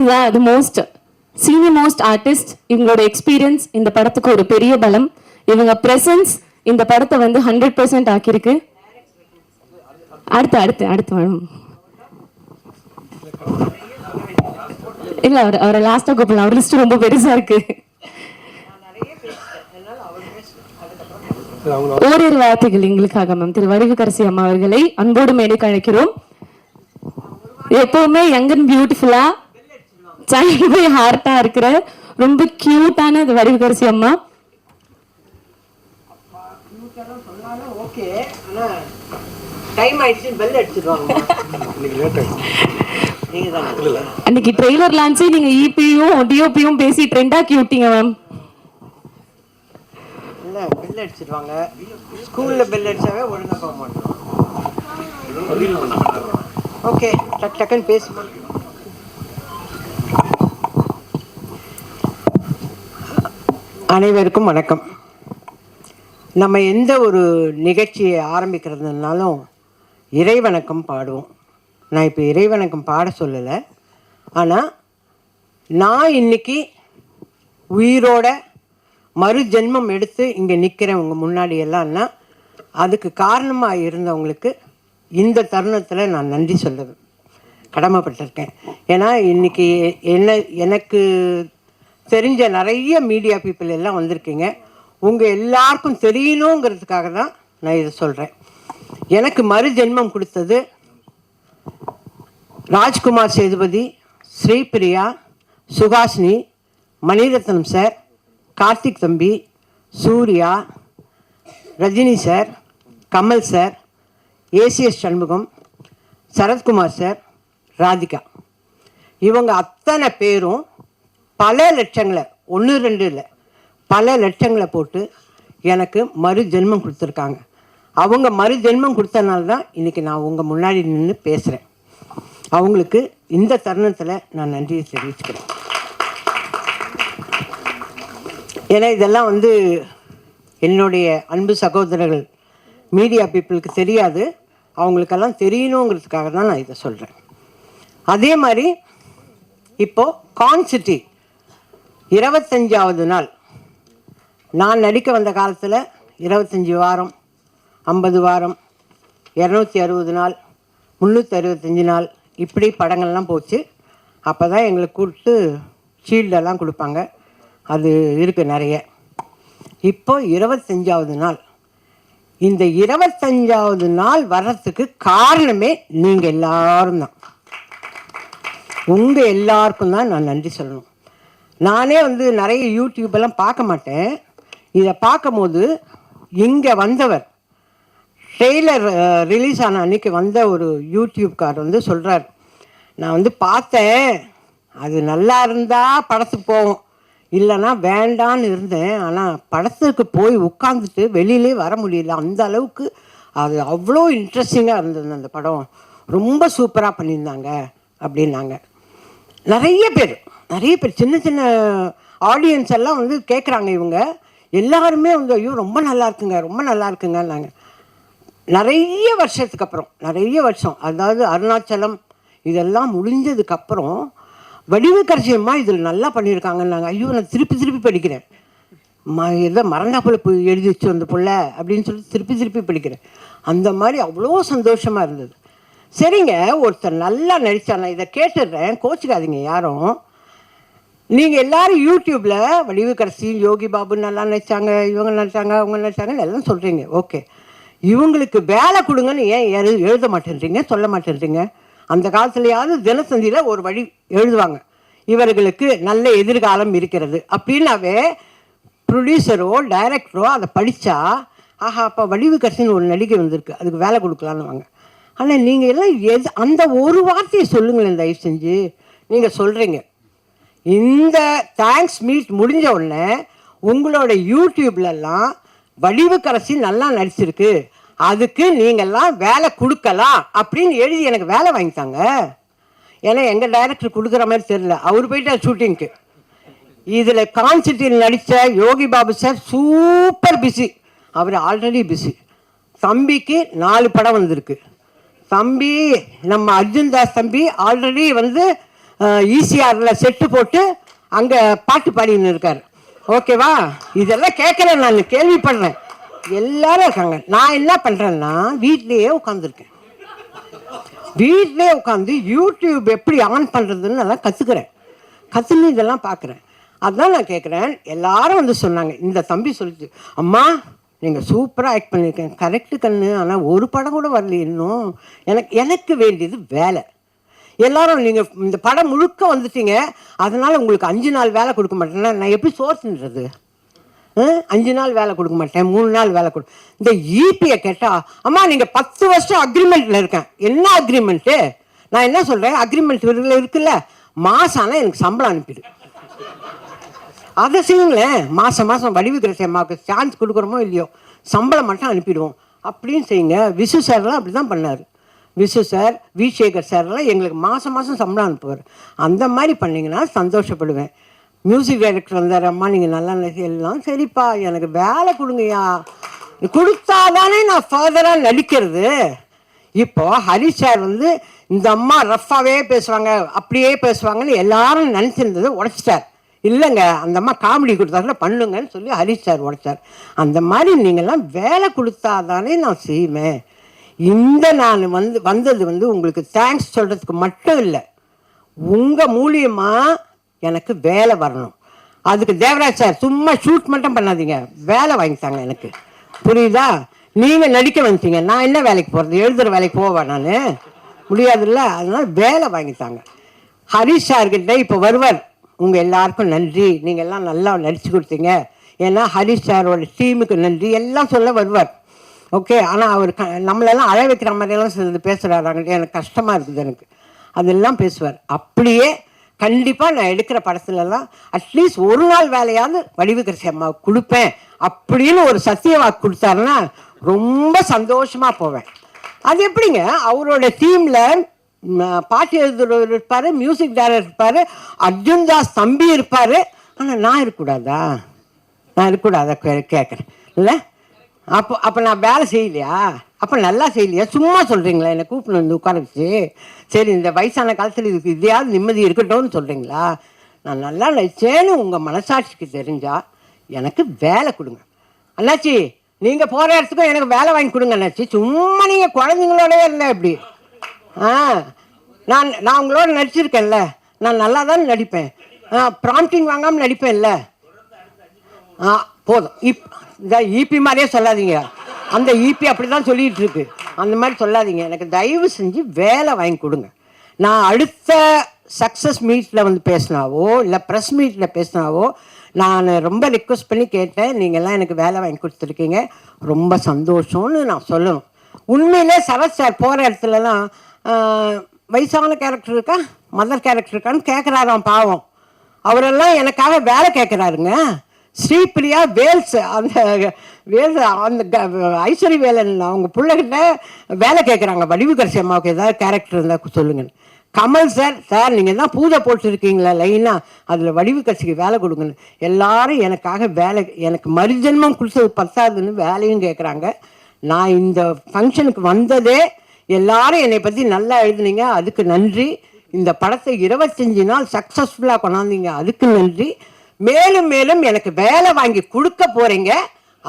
The most senior most artist. இவங்களோட experience இந்த படத்துக்கு ஒரு பெரிய பலம். இவங்க பிரசன்ஸ் இந்த படத்தை வந்து 100% ஆக்கியிருக்கு. அடுத்து அடுத்து அடுத்து மேடம் இல்ல அவரை லாஸ்டா கூப்பிடலாம். அவர் லிஸ்ட் ரொம்ப பெருசா இருக்கு. ஓரிரு வார்த்தைகள் எங்களுக்காக மேம். திரு வடிவுக்கரசி அம்மா அவர்களை அன்போடு மேடைக்கு அழைக்கிறோம். எப்பவுமே யங் அண்ட் பியூட்டிஃபுல்லா சைல்ட் பை ஹார்ட்டா இருக்கிற ரொம்ப கியூட்டான வடிவுக்கரசி அம்மா. அன்னைக்கு ட்ரெய்லர் லான்ச்சே நீங்க இபியும் டிஓபியும் பேசி ட்ரெண்டா கியூட்டிங்க மேம். பெல் அடிச்சிருவாங்க. ஸ்கூல்ல பெல் அடிச்சாவே ஒழுங்கா போக மாட்டோம். ஓகே டக் டக்குன்னு பேசி. அனைவருக்கும் வணக்கம். நம்ம எந்த ஒரு நிகழ்ச்சியை ஆரம்பிக்கிறதுனாலும் இறைவணக்கம் பாடுவோம். நான் இப்போ இறைவணக்கம் பாட சொல்லலை. ஆனால் நான் இன்னைக்கு உயிரோட மறு ஜென்மம் எடுத்து இங்கே நிற்கிறேன் உங்கள் முன்னாடி எல்லாம்னா அதுக்கு காரணமாக இருந்தவங்களுக்கு இந்த தருணத்தில் நான் நன்றி சொல்ல கடமைப்பட்டிருக்கேன். ஏன்னா இன்றைக்கி எனக்கு தெரிஞ்ச நிறைய மீடியா பீப்புள் எல்லாம் வந்திருக்கீங்க. உங்கள் எல்லாருக்கும் தெரியணுங்கிறதுக்காக தான் நான் இதை சொல்கிறேன். எனக்கு மறு ஜென்மம் கொடுத்தது ராஜ்குமார் சேதுபதி, ஸ்ரீபிரியா, சுஹாசினி, மணிரத்னம் சார், கார்த்திக் தம்பி, Suriya, Rajini sir, Kamal sir, ACS Shanmugam, Sarathkumar sir, Radhika. இவங்க அத்தனை பேரும் பல லட்சங்களை, 1-2 இல்லை, பல லட்சங்களை போட்டு எனக்கு மறு ஜென்மம் கொடுத்துருக்காங்க. அவங்க மறு ஜென்மம் கொடுத்தனால தான் இன்றைக்கி நான் உங்கள் முன்னாடி நின்று பேசுகிறேன். அவங்களுக்கு இந்த தருணத்தில் நான் நன்றியை தெரிவிச்சுக்கிறேன். ஏன்னா இதெல்லாம் வந்து என்னுடைய அன்பு சகோதரர்கள் மீடியா பீப்புளுக்கு தெரியாது. அவங்களுக்கெல்லாம் தெரியணுங்கிறதுக்காக தான் நான் இதை சொல்கிறேன். அதே மாதிரி இப்போது கான்சிட்டி 25வது நாள். நான் நடிக்க வந்த காலத்தில் 25 வாரம், 50 வாரம், 260 நாள், 365 நாள் இப்படி படங்கள்லாம் போச்சு. அப்போ தான் எங்களுக்கு கூப்பிட்டு ஷீல்டெல்லாம் கொடுப்பாங்க. அது இருக்குது நிறைய. இப்போ 25வது நாள். இந்த 25வது நாள் வர்றதுக்கு காரணமே நீங்கள் எல்லாரும் தான். உங்கள் எல்லாருக்கும் தான் நான் நன்றி சொல்லணும். நானே வந்து நிறைய யூடியூப்பெல்லாம் பார்க்க மாட்டேன். இதை பார்க்கும்போது இங்கே வந்தவர் ட்ரெய்லர் ரிலீஸ் ஆன அன்றைக்கி வந்த ஒரு யூடியூப்கார் வந்து சொல்கிறார், நான் வந்து பார்த்தேன், அது நல்லா இருந்தால் படத்துக்கு போவோம், இல்லைன்னா வேண்டான்னு இருந்தேன். ஆனால் படத்துக்கு போய் உட்காந்துட்டு வெளியிலே வர முடியல. அந்த அளவுக்கு அது அவ்வளோ இன்ட்ரெஸ்டிங்காக இருந்தது. அந்த படம் ரொம்ப சூப்பராக பண்ணியிருந்தாங்க அப்படின்னாங்க. நிறைய பேர் சின்ன சின்ன ஆடியன்ஸ் எல்லாம் வந்து கேட்குறாங்க. இவங்க எல்லாருமே வந்து ஐயோ ரொம்ப நல்லா இருக்குங்க, ரொம்ப நல்லா இருக்குங்கன்னாங்க. நிறைய வருஷத்துக்கு அப்புறம், நிறைய வருஷம், அதாவது அருணாச்சலம் இதெல்லாம் முடிஞ்சதுக்கப்புறம் வடிவுக்கரசி அம்மா இதில் நல்லா பண்ணியிருக்காங்கன்னாங்க. ஐயோ நான் திருப்பி படிக்கிறேன். எதோ மறந்தா போல எழுதி வச்சு அந்த பிள்ளை அப்படின்னு சொல்லி திருப்பி படிக்கிறேன். அந்த மாதிரி அவ்வளோ சந்தோஷமாக இருந்தது. சரிங்க, ஒருத்தர் நல்லா நடித்தா, நான் இதை கேட்டுடுறேன், கோச்சிக்காதீங்க யாரும். நீங்கள் எல்லோரும் யூடியூப்பில் வடிவுக்கரசி, யோகி பாபு நல்லா நடித்தாங்க, இவங்க நடித்தாங்க, அவங்க நடித்தாங்கன்னு எல்லாம் சொல்கிறீங்க. ஓகே, இவங்களுக்கு வேலை கொடுங்கன்னு ஏன் எழுத மாட்டேன்றீங்க, சொல்ல மாட்டேன்றீங்க? அந்த காலத்துலையாவது தினத்தந்தியில் ஒரு வழி எழுதுவாங்க, இவர்களுக்கு நல்ல எதிர்காலம் இருக்கிறது அப்படின்னாவே ப்ரொடியூசரோ டைரக்டரோ அதை படித்தா ஆஹா அப்போ வடிவுக்கரசின்னு ஒரு நடிகை வந்திருக்கு, அதுக்கு வேலை கொடுக்கலான்னு வாங்க. ஆனால் நீங்கள் எல்லாம் அந்த ஒரு வார்த்தையை சொல்லுங்களேன் தயவு செஞ்சு. நீங்கள் சொல்கிறீங்க இந்த தேங்க்ஸ் மீட் முடிஞ்ச உடனே உங்களோட யூடியூப்லலாம் வடிவுக்கரசி நல்லா நடிச்சிருக்கு, அதுக்கு நீங்கள்லாம் வேலை கொடுக்கலாம் அப்படின்னு எழுதி எனக்கு வேலை வாங்கித்தாங்க. ஏன்னா எங்கள் டைரக்டர் கொடுக்குற மாதிரி தெரியல, அவர் போயிட்டார் ஷூட்டிங்க்கு. இதில் கான்சிட்டியில் நடித்த Yogi Babu sir super busy, அவர் ஆல்ரெடி பிஸி. தம்பிக்கு 4 படம் வந்திருக்கு. தம்பி நம்ம அர்ஜுன் தாஸ் தம்பி ஆல்ரெடி வந்து ஈசிஆரில் செட்டு போட்டு அங்கே பாட்டு பாடின்னு இருக்கார். ஓகேவா? இதெல்லாம் கேட்குறேன், நான் கேள்விப்படுறேன். எல்லாரும் இருக்காங்க. நான் என்ன பண்ணுறேன்னா வீட்லேயே உட்காந்துருக்கேன். வீட்லேயே உட்காந்து யூடியூப் எப்படி ஆன் பண்ணுறதுன்னு நல்லா கற்றுன்னு இதெல்லாம் பார்க்குறேன். அதுதான் நான் கேட்குறேன். எல்லாரும் வந்து சொன்னாங்க, இந்த தம்பி சொல்லிச்சு, அம்மா நீங்கள் சூப்பராக ஆக்ட் பண்ணியிருக்கேன். கரெக்டு கண்ணு, ஆனால் ஒரு படம் கூட வரல இன்னும். எனக்கு வேண்டியது வேலை. எல்லாரும் நீங்கள் இந்த படம் முழுக்க வந்துட்டீங்க, அதனால் உங்களுக்கு 5 நாள் வேலை கொடுக்க மாட்டேன்னா நான் எப்படி சோர்த்துன்றது? 5 நாள் வேலை கொடுக்க மாட்டேன், 3 நாள் வேலை இந்த ஈபியை கேட்டால், அம்மா நீங்கள் 10 வருஷம் அக்ரிமெண்ட்டில் இருக்கேன். என்ன அக்ரிமெண்ட்டு? நான் என்ன சொல்கிறேன், அக்ரிமெண்ட் இருக்குல்ல, மாதம் ஆனால் எனக்கு சம்பளம் அனுப்பிடு. அதை செய்யுங்களேன். மாதம் வடிவுக்கிற அம்மாவுக்கு சான்ஸ் கொடுக்குறோமோ இல்லையோ, சம்பளம் மட்டும் அனுப்பிடுவோம் அப்படின்னு செய்யுங்க. விசு சார்லாம் அப்படி தான் பண்ணார். விசு சார், வி சேகர் சார்லாம் எங்களுக்கு மாதம் சம்பளம் அனுப்புவார். அந்த மாதிரி பண்ணிங்கன்னா சந்தோஷப்படுவேன். மியூசிக் டைரக்டர் வந்தார், அம்மா நீங்கள் நல்லா எல்லாம் சரிப்பா, எனக்கு வேலை கொடுங்கய்யா, கொடுத்தாதானே நான் ஃபர்தராக நடிக்கிறது. இப்போ ஹரிஷ் சார் வந்து இந்த அம்மா ரஃப்பாகவே பேசுவாங்க, அப்படியே பேசுவாங்கன்னு எல்லாரும் நினச்சிருந்தது உடைச்சிட்டார். இல்லைங்க, அந்த அம்மா காமெடி கொடுத்தாருல பண்ணுங்கன்னு சொல்லி ஹரிஷ் சார் உடைச்சார். அந்த மாதிரி நீங்கள்லாம் வேலை கொடுத்தாதானே நான் செய்வேன். நான் வந்தது வந்து உங்களுக்கு தேங்க்ஸ் சொல்கிறதுக்கு மட்டும் இல்லை, உங்கள் மூலியமாக எனக்கு வேலை வரணும். அதுக்கு தேவராஜ் சார் சும்மா ஷூட் மட்டும் பண்ணாதீங்க, வேலை வாங்கித்தாங்க எனக்கு. புரியுதா? நீங்கள் நடிக்க வந்துட்டீங்க, நான் என்ன வேலைக்கு போகிறது? எழுதுகிற வேலைக்கு போவேன் நான்? முடியாதுல்ல. அதனால் வேலை வாங்கித்தாங்க. ஹரிஷ் சார்கிட்ட இப்போ வருவார். உங்கள் எல்லாருக்கும் நன்றி, நீங்கள் எல்லாம் நல்லா நடித்து கொடுத்தீங்க. ஏன்னா ஹரிஷ் சாரோட டீமுக்கு நன்றி எல்லாம் சொல்ல வருவார். ஓகே. ஆனால் அவர் நம்மளெல்லாம் அழ வைக்கிற மாதிரியெல்லாம் சிலது பேசுகிறாங்க, எனக்கு கஷ்டமாக இருக்குது. எனக்கு அதெல்லாம் பேசுவார். அப்படியே கண்டிப்பாக நான் எடுக்கிற படத்துலலாம் அட்லீஸ்ட் ஒரு நாள் வேலையாவது வடிவுக்கரசி அம்மாவுக்கு கொடுப்பேன் அப்படின்னு ஒரு சத்திய வாக்கு கொடுத்தாருன்னா ரொம்ப சந்தோஷமாக போவேன். அது எப்படிங்க, அவரோட டீமில் பாட்டு எழுதுறவர் இருப்பார், மியூசிக் டைரக்டர் இருப்பார், அர்ஜுன் தாஸ் தம்பி இருப்பார். ஆனால் நான் இருக்கக்கூடாதா? கேட்குறேன் இல்லை? அப்போ நான் வேலை செய்யலையா? அப்போ நல்லா செய்யலையா? சும்மா சொல்கிறீங்களா? என்னை கூப்பிட்டு வந்து உட்கார வச்சு, சரி இந்த வயசான காலத்தில் இதுக்கு இதையாவது நிம்மதி இருக்கட்டும்னு சொல்கிறீங்களா? நான் நல்லா நடிச்சேன்னு உங்கள் மனசாட்சிக்கு தெரிஞ்சால் எனக்கு வேலை கொடுங்க அண்ணாச்சி. நீங்கள் போகிற இடத்துக்கும் எனக்கு வேலை வாங்கி கொடுங்க அண்ணாச்சி. சும்மா நீங்கள் குழந்தைங்களோடவே இல்லை இப்படி. நான் உங்களோட நடிச்சிருக்கேன்ல, நான் நல்லா தான் நடிப்பேன். ப்ராம்ப்டிங் வாங்காமல் நடிப்பேன்ல. போதும். இந்த ஈபி மாதிரியே சொல்லாதீங்க. அந்த ஈபி அப்படி தான் சொல்லிகிட்டு இருக்கு. அந்த மாதிரி சொல்லாதீங்க. எனக்கு தயவு செஞ்சு வேலை வாங்கி கொடுங்க. நான் அடுத்த சக்ஸஸ் மீட்டில் வந்து பேசினாவோ இல்லை ப்ரெஸ் மீட்டில் பேசினாவோ நான் ரொம்ப ரிக்வெஸ்ட் பண்ணி கேட்டேன், நீங்கள்லாம் எனக்கு வேலை வாங்கி கொடுத்துருக்கீங்க, ரொம்ப சந்தோஷம்னு நான் சொல்லணும். உண்மையிலே சரத் சார் போகிற இடத்துலலாம் வயசான கேரக்டர் இருக்கா, மதர் கேரக்டர் இருக்கான்னு கேட்குறாராம். பாவம், அவரெல்லாம் எனக்காக வேலை கேட்குறாருங்க. ஸ்ரீபிரியா வேல்ஸ், அந்த ஐஸ்வரி வேலன் அவங்க பிள்ளைகிட்ட வேலை கேட்குறாங்க, வடிவுக்கரசி அம்மாவுக்கு ஏதாவது கேரக்டர் இருந்தால் சொல்லுங்கன்னு. கமல் சார் நீங்கள் தான் பூஜை போட்டுருக்கீங்களா லைனாக, அதில் வடிவுக்கரசிக்கு வேலை கொடுங்கன்னு. எல்லாரும் எனக்காக வேலை, எனக்கு மறுஜென்மம் கொடுத்தது பத்தாதுன்னு வேலையும் கேட்குறாங்க. நான் இந்த ஃபங்க்ஷனுக்கு வந்ததே எல்லாரும் என்னை பற்றி நல்லா எழுதுனீங்க, அதுக்கு நன்றி. இந்த படத்தை 25 நாள் சக்ஸஸ்ஃபுல்லாக கொண்டாந்தீங்க, அதுக்கு நன்றி. மேலும் மேலும் எனக்கு வேலை வாங்கி கொடுக்க போகிறீங்க,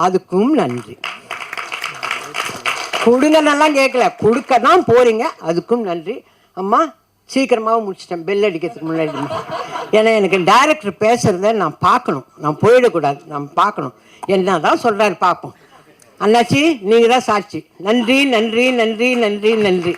அதுக்கும் நன்றி. கொடுங்கன்னெல்லாம் கேட்கல, கொடுக்க தான் போகிறீங்க, அதுக்கும் நன்றி. அம்மா சீக்கிரமாகவும் முடிச்சிட்டேன், பெல் அடிக்கிறதுக்கு முன்னாடி. ஏன்னா எனக்கு டைரக்டர் பேசுகிறத நான் பார்க்கணும், நான் போயிடக்கூடாது, நான் பார்க்கணும். என்ன தான் சொல்கிறாரு பார்ப்போம். அண்ணாச்சி நீங்கள் தான் சாட்சி. நன்றி நன்றி நன்றி நன்றி நன்றி.